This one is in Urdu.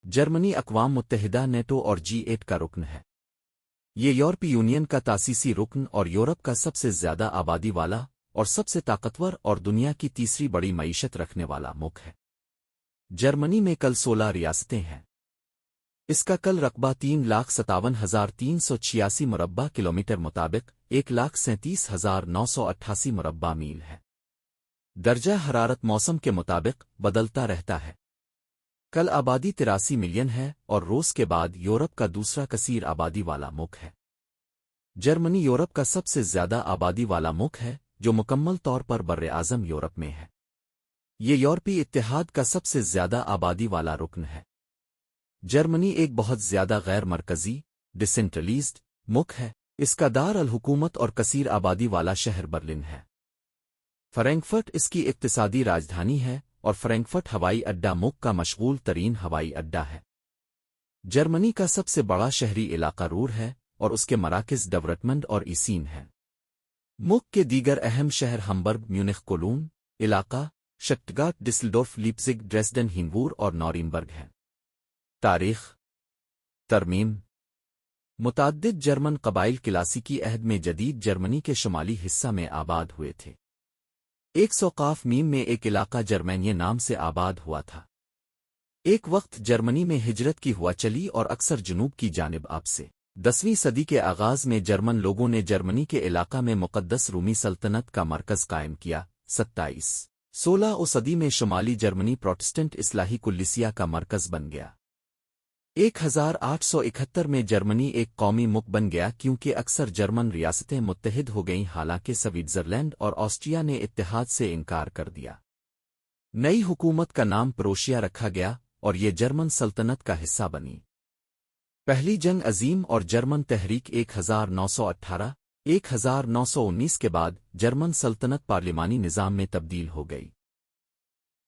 جرمنی اقوام متحدہ نیٹو اور G8 کا رکن ہے۔ یہ یورپی یونین کا تاسیسی رکن اور یورپ کا سب سے زیادہ آبادی والا اور سب سے طاقتور اور دنیا کی تیسری بڑی معیشت رکھنے والا ملک ہے۔ جرمنی میں کل 16 ریاستیں ہیں۔ اس کا کل رقبہ 3,57,386 مربع کلومیٹر مطابق 1,37,988 مربع میل ہے۔ درجہ حرارت موسم کے مطابق بدلتا رہتا ہے۔ کل آبادی 83 ملین ہے اور روس کے بعد یورپ کا دوسرا کثیر آبادی والا ملک ہے۔ جرمنی یورپ کا سب سے زیادہ آبادی والا ملک ہے جو مکمل طور پر براعظم یورپ میں ہے۔ یہ یورپی اتحاد کا سب سے زیادہ آبادی والا رکن ہے۔ جرمنی ایک بہت زیادہ غیر مرکزی ڈسینٹرلیزڈ ملک ہے۔ اس کا دار الحکومت اور کثیر آبادی والا شہر برلن ہے۔ فرینکفرٹ اس کی اقتصادی راجدھانی ہے اور فرینکفرٹ ہوائی اڈہ ملک کا مشغول ترین ہوائی اڈہ ہے۔ جرمنی کا سب سے بڑا شہری علاقہ رور ہے اور اس کے مراکز ڈورٹمنڈ اور ایسین ہیں۔ ملک کے دیگر اہم شہر ہمبرگ، میونخ، کولون علاقہ، شٹٹگارٹ، ڈسلڈورف، لیپزگ، ڈریسڈن، ہینبور اور نوریمبرگ ہیں۔ تاریخ ترمیم متعدد جرمن قبائل کلاسیکی عہد میں جدید جرمنی کے شمالی حصہ میں آباد ہوئے تھے۔ 100 میں ایک علاقہ جرمینیہ نام سے آباد ہوا تھا۔ ایک وقت جرمنی میں ہجرت کی ہوا چلی اور اکثر جنوب کی جانب آپ سے 10ویں صدی کے آغاز میں جرمن لوگوں نے جرمنی کے علاقہ میں مقدس رومی سلطنت کا مرکز قائم کیا۔ 16 صدی میں شمالی جرمنی پروٹسٹنٹ اصلاحی کلیسیا کا مرکز بن گیا۔ 1871 میں جرمنی ایک قومی ملک بن گیا کیونکہ اکثر جرمن ریاستیں متحد ہو گئیں، حالانکہ سوئٹزرلینڈ اور آسٹریا نے اتحاد سے انکار کر دیا۔ نئی حکومت کا نام پروشیا رکھا گیا اور یہ جرمن سلطنت کا حصہ بنی۔ پہلی جنگ عظیم اور جرمن تحریک 1918-1919 کے بعد جرمن سلطنت پارلیمانی نظام میں تبدیل ہو گئی۔